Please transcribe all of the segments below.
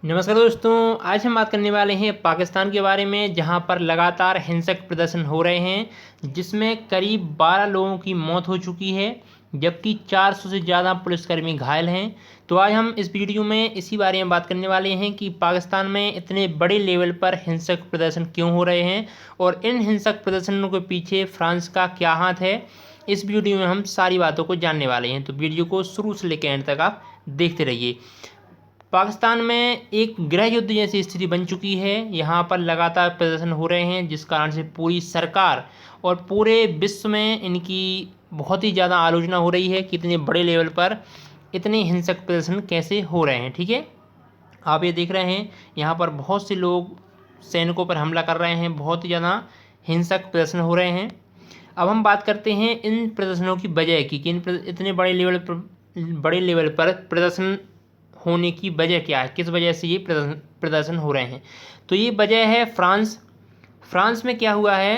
नमस्कार दोस्तों। आज हम बात करने वाले हैं पाकिस्तान के बारे में, जहां पर लगातार हिंसक प्रदर्शन हो रहे हैं, जिसमें करीब 12 लोगों की मौत हो चुकी है, जबकि 400 से ज़्यादा पुलिसकर्मी घायल हैं। तो आज हम इस वीडियो में इसी बारे में बात करने वाले हैं कि पाकिस्तान में इतने बड़े लेवल पर हिंसक प्रदर्शन क्यों हो रहे हैं और इन हिंसक प्रदर्शनों के पीछे फ्रांस का क्या हाथ है। इस वीडियो में हम सारी बातों को जानने वाले हैं, तो वीडियो को शुरू से लेकर एंड तक आप देखते रहिए। पाकिस्तान में एक गृह युद्ध जैसी स्थिति बन चुकी है। यहाँ पर लगातार प्रदर्शन हो रहे हैं, जिस कारण से पूरी सरकार और पूरे विश्व में इनकी बहुत ही ज़्यादा आलोचना हो रही है कि इतने बड़े लेवल पर इतने हिंसक प्रदर्शन कैसे हो रहे हैं। ठीक है, आप ये देख रहे हैं यहाँ पर बहुत से लोग सैनिकों पर हमला कर रहे हैं, बहुत ही ज़्यादा हिंसक प्रदर्शन हो रहे हैं। अब हम बात करते हैं इन प्रदर्शनों की वजह की कि इतने बड़े लेवल पर प्रदर्शन होने की वजह क्या है, किस वजह से ये प्रदर्शन हो रहे हैं। तो ये वजह है फ्रांस में क्या हुआ है।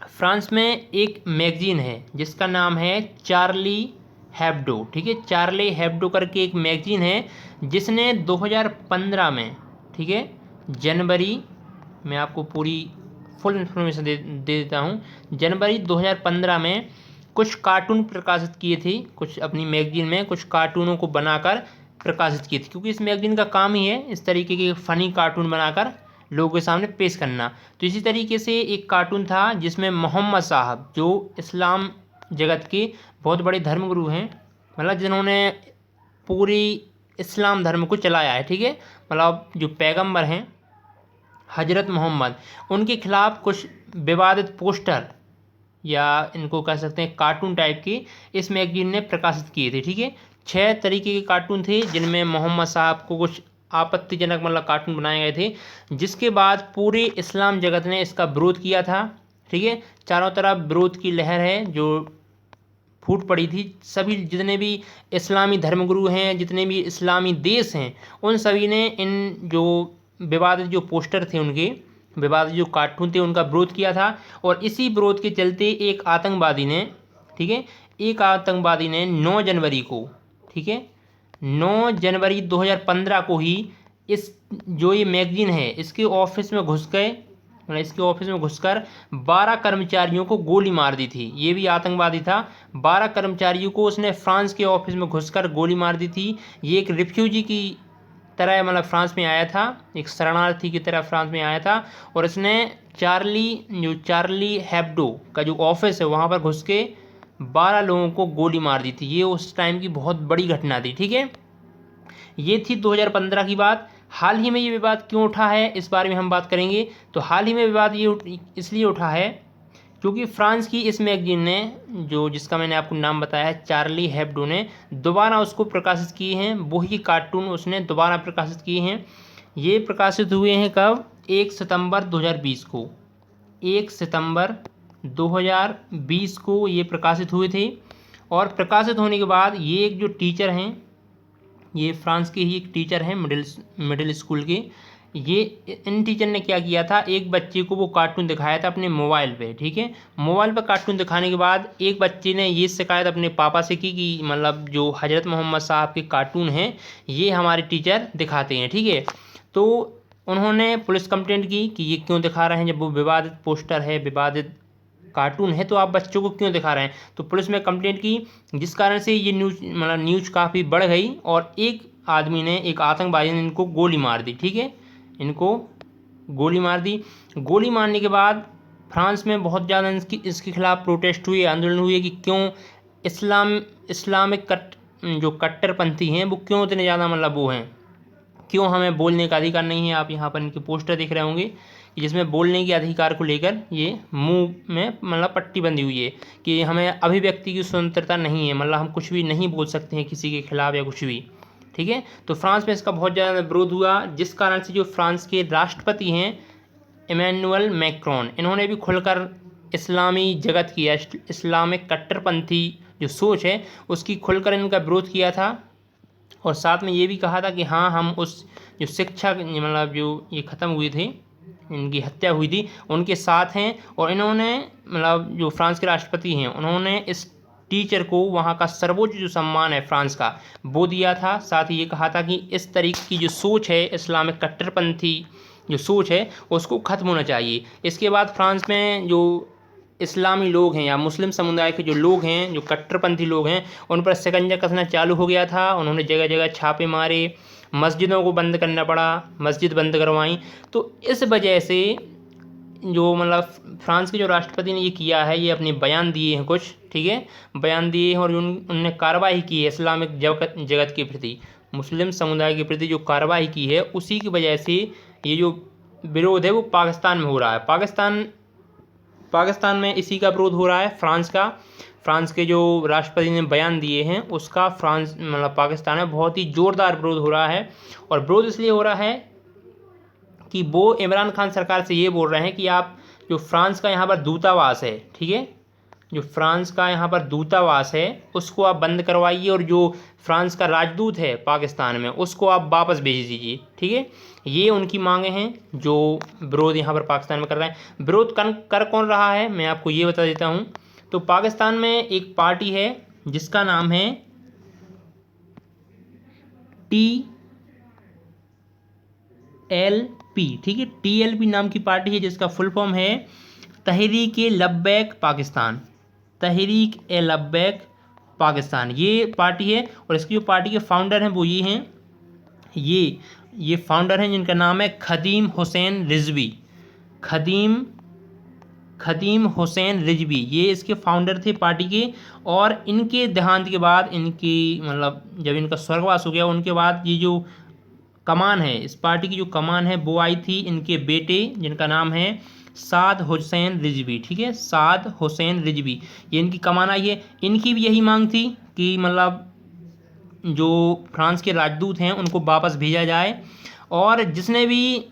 फ्रांस में एक मैगजीन है जिसका नाम है चार्ली हेब्डो। ठीक है, चार्ली हेब्डो करके एक मैगजीन है जिसने 2015 में, ठीक है, जनवरी, मैं आपको पूरी फुल इन्फॉर्मेशन दे देता हूँ। जनवरी 2015 में कुछ कार्टून प्रकाशित किए थे, कुछ अपनी मैगजीन में कुछ कार्टूनों को बनाकर प्रकाशित किए थे, क्योंकि इस मैगजीन का काम ही है इस तरीके के फ़नी कार्टून बनाकर लोगों के सामने पेश करना। तो इसी तरीके से एक कार्टून था जिसमें मोहम्मद साहब, जो इस्लाम जगत के बहुत बड़े धर्मगुरु हैं, मतलब जिन्होंने पूरी इस्लाम धर्म को चलाया है, ठीक है, मतलब जो पैगंबर हैं हजरत मोहम्मद, उनके खिलाफ कुछ विवादित पोस्टर या इनको कह सकते हैं कार्टून टाइप के इस मैगजीन ने प्रकाशित किए थे। ठीक है, 6 तरीके के कार्टून थे जिनमें मोहम्मद साहब को कुछ आपत्तिजनक मतलब कार्टून बनाए गए थे, जिसके बाद पूरे इस्लाम जगत ने इसका विरोध किया था। ठीक है, चारों तरफ विरोध की लहर है जो फूट पड़ी थी। सभी जितने भी इस्लामी धर्मगुरु हैं, जितने भी इस्लामी देश हैं, उन सभी ने इन जो विवादित जो पोस्टर थे, उनके विवादित जो कार्टून थे, उनका विरोध किया था। और इसी विरोध के चलते एक आतंकवादी ने, ठीक है, एक आतंकवादी ने 9 जनवरी को, ठीक है, 9 जनवरी 2015 को ही इस जो ये मैगजीन है इसके ऑफिस में घुस गए, मतलब इसके ऑफिस में घुसकर 12 कर्मचारियों को गोली मार दी थी। ये भी आतंकवादी था। 12 कर्मचारियों को उसने फ्रांस के ऑफिस में घुसकर गोली मार दी थी। ये एक रिफ्यूजी की तरह मतलब फ्रांस में आया था, एक शरणार्थी की तरह फ्रांस में आया था, और इसने चार्ली हेब्डो का जो ऑफिस है वहाँ पर घुस के 12 लोगों को गोली मार दी थी। ये उस टाइम की बहुत बड़ी घटना थी। ठीक है, ये थी 2015 की बात। हाल ही में ये विवाद क्यों उठा है, इस बारे में हम बात करेंगे। तो हाल ही में विवाद ये इसलिए उठा है क्योंकि फ्रांस की इस मैगजीन ने, जो जिसका मैंने आपको नाम बताया है चार्ली हेब्डो ने, दोबारा उसको प्रकाशित किए हैं। वही कार्टून उसने दोबारा प्रकाशित किए हैं। ये प्रकाशित हुए हैं कब? 1 सितंबर 2020 को। 1 सितंबर 2020 को ये प्रकाशित हुए थे। और प्रकाशित होने के बाद ये एक जो टीचर हैं, ये फ्रांस के ही एक टीचर हैं मिडिल स्कूल के, ये इन टीचर ने क्या किया था, एक बच्चे को वो कार्टून दिखाया था अपने मोबाइल पे। ठीक है, मोबाइल पर कार्टून दिखाने के बाद एक बच्चे ने ये शिकायत अपने पापा से की कि मतलब जो हजरत मोहम्मद साहब के कार्टून हैं ये हमारे टीचर दिखाते हैं। ठीक है, तो उन्होंने पुलिस कंप्लेंट की कि ये क्यों दिखा रहे हैं, जब वो विवादित पोस्टर है, विवादित कार्टून है, तो आप बच्चों को क्यों दिखा रहे हैं। तो पुलिस में कंप्लेंट की, जिस कारण से ये न्यूज़ काफ़ी बढ़ गई और एक आदमी ने, एक आतंकवादी ने इनको गोली मार दी। ठीक है, इनको गोली मार दी। गोली मारने के बाद फ्रांस में बहुत ज़्यादा इसके खिलाफ प्रोटेस्ट हुए, आंदोलन हुए कि क्यों इस्लामिक जो कट्टरपंथी हैं वो क्यों इतने ज़्यादा मतलब वो हैं, क्यों हमें बोलने का अधिकार नहीं है। आप यहाँ पर इनके पोस्टर देख रहे होंगे जिसमें बोलने के अधिकार को लेकर ये मुंह में मतलब पट्टी बंधी हुई है कि हमें अभिव्यक्ति की स्वतंत्रता नहीं है, मतलब हम कुछ भी नहीं बोल सकते हैं किसी के खिलाफ या कुछ भी। ठीक है, तो फ्रांस में इसका बहुत ज़्यादा विरोध हुआ, जिस कारण से जो फ्रांस के राष्ट्रपति हैं इमैनुअल मैक्रोन, इन्होंने भी खुलकर इस्लामी जगत की, इस्लामिक कट्टरपंथी जो सोच है उसकी खुलकर इनका विरोध किया था। और साथ में ये भी कहा था कि हाँ, हम उस जो शिक्षा मतलब जो ये ख़त्म हुई थी, इनकी हत्या हुई थी, उनके साथ हैं। और इन्होंने मतलब जो फ्रांस के राष्ट्रपति हैं उन्होंने इस टीचर को वहाँ का सर्वोच्च जो सम्मान है फ्रांस का वो दिया था। साथ ही ये कहा था कि इस तरीके की जो सोच है इस्लामिक कट्टरपंथी जो सोच है उसको ख़त्म होना चाहिए। इसके बाद फ्रांस में जो इस्लामी लोग हैं या मुस्लिम समुदाय के जो लोग हैं, जो कट्टरपंथी लोग हैं, उन पर शिकंजा कसना चालू हो गया था। उन्होंने जगह जगह छापे मारे, मस्जिदों को बंद करना पड़ा, मस्जिद बंद करवाई। तो इस वजह से जो मतलब फ्रांस के जो राष्ट्रपति ने ये किया है, ये अपने बयान दिए हैं कुछ, ठीक है, बयान दिए हैं और उनने कार्रवाई की है इस्लामिक जगत के प्रति, मुस्लिम समुदाय के प्रति जो कार्रवाई की है, उसी की वजह से ये जो विरोध है वो पाकिस्तान में हो रहा है। पाकिस्तान में इसी का विरोध हो रहा है, फ्रांस के जो राष्ट्रपति ने बयान दिए हैं उसका फ्रांस मतलब पाकिस्तान में बहुत ही ज़ोरदार विरोध हो रहा है। और विरोध इसलिए हो रहा है कि वो इमरान खान सरकार से ये बोल रहे हैं कि आप जो फ्रांस का यहाँ पर दूतावास है, ठीक है, जो फ्रांस का यहाँ पर दूतावास है उसको आप बंद करवाइए और जो फ्रांस का राजदूत है पाकिस्तान में उसको आप वापस भेज दीजिए, ठीक है। ये उनकी मांगे हैं जो विरोध यहाँ पर पाकिस्तान में कर रहे हैं। विरोध कर कौन रहा है मैं आपको ये बता देता हूँ। तो पाकिस्तान में एक पार्टी है जिसका नाम है TLP, ठीक है, TLP नाम की पार्टी है जिसका फुल फॉर्म है तहरीक-ए-लब्बैक पाकिस्तान, तहरीक-ए-लब्बैक पाकिस्तान, ये पार्टी है। और इसकी जो पार्टी के फाउंडर हैं वो ये हैं, ये फाउंडर हैं जिनका नाम है खदीम हुसैन रिजवी, खदीम हुसैन रिजवी, ये इसके फाउंडर थे पार्टी के। और इनके देहांत के बाद, इनकी मतलब जब इनका स्वर्गवास हो गया उनके बाद ये जो कमान है, इस पार्टी की जो कमान है वो आई थी इनके बेटे जिनका नाम है साद हुसैन रिजवी, ठीक है, साद हुसैन रिजवी, ये इनकी कमान आई है। इनकी भी यही मांग थी कि मतलब जो फ्रांस के राजदूत हैं उनको वापस भेजा जाए और जिसने भी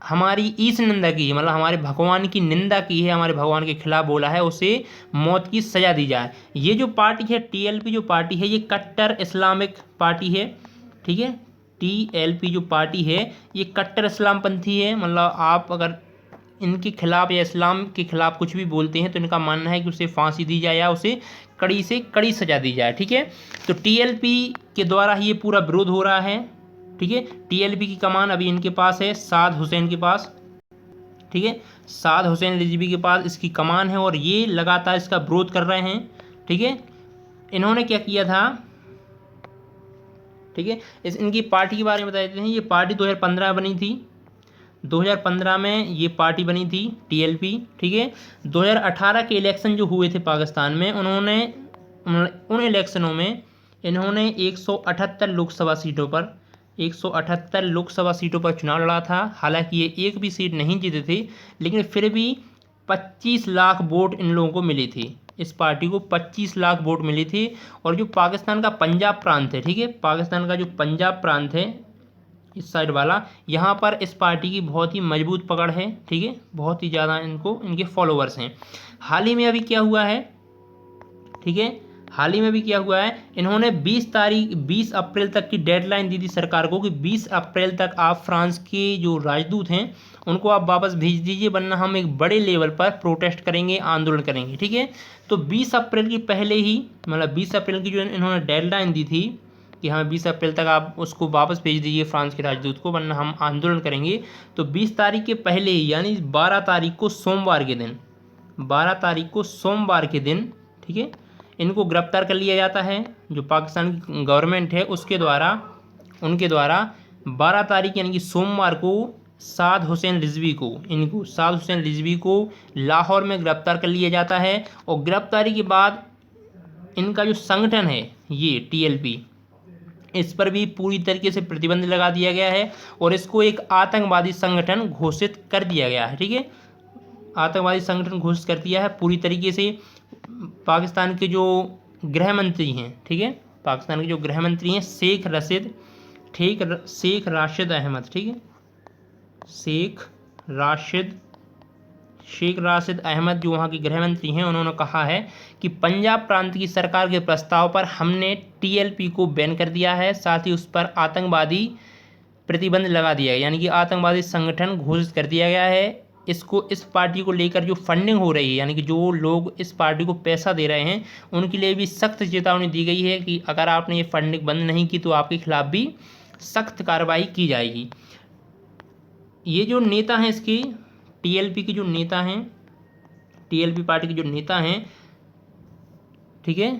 हमारी ईश निंदा की है, मतलब हमारे भगवान की निंदा की है, हमारे भगवान के खिलाफ बोला है, उसे मौत की सज़ा दी जाए। ये जो पार्टी है TLP जो पार्टी है ये कट्टर इस्लामिक पार्टी है, ठीक है, TLP जो पार्टी है ये कट्टर इस्लामपंथी है। मतलब आप अगर इनके खिलाफ या इस्लाम के खिलाफ कुछ भी बोलते हैं तो इनका मानना है कि उसे फांसी दी जाए या उसे कड़ी से कड़ी सजा दी जाए, ठीक है। तो TLP के द्वारा ही ये पूरा विरोध हो रहा है, ठीक है। TLP की कमान अभी इनके पास है साद हुसैन के पास, ठीक है, साद हुसैन रिजवी के पास इसकी कमान है और ये लगातार इसका विरोध कर रहे हैं, ठीक है। इन्होंने क्या किया था, ठीक है, इनकी पार्टी के बारे में बता देते हैं। ये पार्टी 2015 बनी थी, 2015 में ये पार्टी बनी थी TLP, ठीक है। 2018 के इलेक्शन जो हुए थे पाकिस्तान में, उन इलेक्शनों में इन्होंने 178 लोकसभा सीटों पर चुनाव लड़ा था। हालांकि ये एक भी सीट नहीं जीते थे, लेकिन फिर भी 25 लाख वोट इन लोगों को मिली थी, इस पार्टी को 25 लाख वोट मिली थी। और जो पाकिस्तान का पंजाब प्रांत है, ठीक है, पाकिस्तान का जो पंजाब प्रांत है इस साइड वाला, यहाँ पर इस पार्टी की बहुत ही मजबूत पकड़ है, ठीक है, बहुत ही ज़्यादा इनके फॉलोअर्स हैं। हाल ही में अभी क्या हुआ है, ठीक है, हाल ही में भी क्या हुआ है, इन्होंने 20 अप्रैल तक की डेडलाइन दी थी सरकार को कि 20 अप्रैल तक आप फ्रांस के जो राजदूत हैं उनको आप वापस भेज दीजिए, वरना हम एक बड़े लेवल पर प्रोटेस्ट करेंगे, आंदोलन करेंगे, ठीक है। तो 20 अप्रैल की पहले ही, मतलब 20 अप्रैल की जो इन्होंने डेडलाइन दी थी कि हमें 20 अप्रैल तक आप उसको वापस भेज दीजिए फ्रांस के राजदूत को, वरना हम आंदोलन करेंगे। तो 20 तारीख के पहले ही, यानी 12 तारीख को सोमवार के दिन, ठीक है, इनको गिरफ्तार कर लिया जाता है। जो पाकिस्तान की गवर्नमेंट है उनके द्वारा 12 तारीख यानी कि सोमवार को साद हुसैन रिजवी को लाहौर में गिरफ्तार कर लिया जाता है। और गिरफ्तारी के बाद इनका जो संगठन है ये TLP, इस पर भी पूरी तरीके से प्रतिबंध लगा दिया गया है और इसको एक आतंकवादी संगठन घोषित कर दिया गया है, ठीक है, आतंकवादी संगठन घोषित कर दिया है पूरी तरीके से। पाकिस्तान के जो गृह मंत्री हैं, ठीक है, पाकिस्तान के जो गृह मंत्री हैं शेख राशिद अहमद, ठीक है, शेख राशिद अहमद जो वहाँ के गृह मंत्री हैं, उन्होंने कहा है कि पंजाब प्रांत की सरकार के प्रस्ताव पर हमने TLP को बैन कर दिया है, साथ ही उस पर आतंकवादी प्रतिबंध लगा दिया है, यानी कि आतंकवादी संगठन घोषित कर दिया गया है। इसको इस पार्टी को लेकर जो फंडिंग हो रही है, यानी कि जो लोग इस पार्टी को पैसा दे रहे हैं, उनके लिए भी सख्त चेतावनी दी गई है कि अगर आपने ये फंडिंग बंद नहीं की तो आपके खिलाफ भी सख्त कार्रवाई की जाएगी। ये जो नेता हैं इसकी, टीएलपी के जो नेता हैं, टीएलपी पार्टी के जो नेता हैं, ठीक है,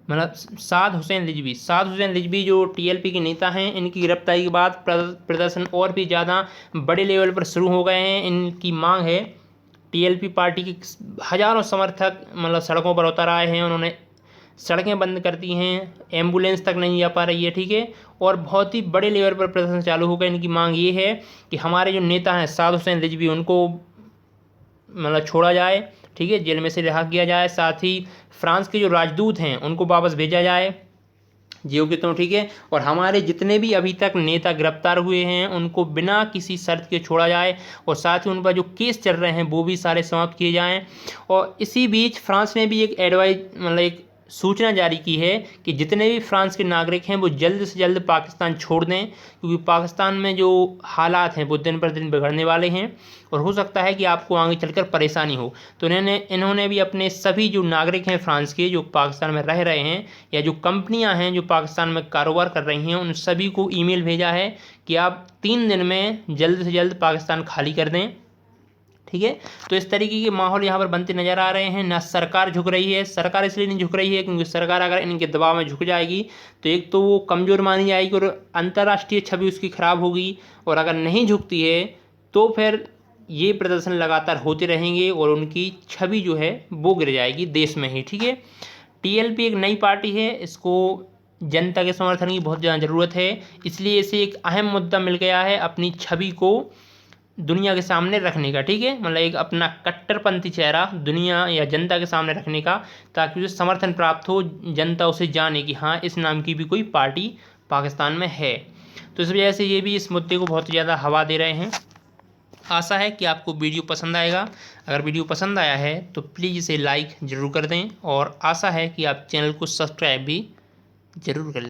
साद हुसैन रिजवी जो टीएलपी के नेता हैं, इनकी गिरफ्तारी के बाद प्रदर्शन और भी ज़्यादा बड़े लेवल पर शुरू हो गए हैं। इनकी मांग है, टीएलपी पार्टी के हज़ारों समर्थक सड़कों पर उतर आए हैं, उन्होंने सड़कें बंद कर दी हैं, एम्बुलेंस तक नहीं जा पा रही है, ठीक है, और बहुत ही बड़े लेवल पर प्रदर्शन चालू हो गए। इनकी मांग ये है कि हमारे जो नेता हैं साद हुसैन रिजवी, उनको छोड़ा जाए, ठीक है, जेल में से रिहा किया जाए, साथ ही फ्रांस के जो राजदूत हैं उनको वापस भेजा जाए जियो के ठीक है, और हमारे जितने भी अभी तक नेता गिरफ्तार हुए हैं उनको बिना किसी शर्त के छोड़ा जाए, और साथ ही उन पर जो केस चल रहे हैं वो भी सारे समाप्त किए जाएं। और इसी बीच फ्रांस ने भी एक एक सूचना जारी की है कि जितने भी फ्रांस के नागरिक हैं वो जल्द से जल्द पाकिस्तान छोड़ दें, क्योंकि पाकिस्तान में जो हालात हैं वो दिन पर दिन बिगड़ने वाले हैं और हो सकता है कि आपको आगे चलकर परेशानी हो। तो इन्होंने भी अपने सभी जो नागरिक हैं फ्रांस के, जो पाकिस्तान में रह रहे हैं, या जो कंपनियां हैं जो पाकिस्तान में कारोबार कर रही हैं, उन सभी को ईमेल भेजा है कि आप 3 दिन में जल्द से जल्द पाकिस्तान खाली कर दें, ठीक है। तो इस तरीके के माहौल यहाँ पर बनते नज़र आ रहे हैं। ना सरकार झुक रही है, सरकार इसलिए नहीं झुक रही है क्योंकि सरकार अगर इनके दबाव में झुक जाएगी तो एक तो वो कमज़ोर मानी जाएगी और अंतर्राष्ट्रीय छवि उसकी ख़राब होगी, और अगर नहीं झुकती है तो फिर ये प्रदर्शन लगातार होते रहेंगे और उनकी छवि जो है वो गिर जाएगी देश में ही, ठीक है। टीएलपी एक नई पार्टी है, इसको जनता के समर्थन की बहुत ज़्यादा ज़रूरत है, इसलिए इसे एक अहम मुद्दा मिल गया है अपनी छवि को दुनिया के सामने रखने का, ठीक है, एक अपना कट्टरपंथी चेहरा दुनिया या जनता के सामने रखने का, ताकि उसे समर्थन प्राप्त हो, जनता उसे जाने कि हाँ इस नाम की भी कोई पार्टी पाकिस्तान में है। तो इस वजह से ये भी इस मुद्दे को बहुत ज़्यादा हवा दे रहे हैं। आशा है कि आपको वीडियो पसंद आएगा। अगर वीडियो पसंद आया है तो प्लीज़ इसे लाइक ज़रूर कर दें, और आशा है कि आप चैनल को सब्सक्राइब भी ज़रूर कर लें।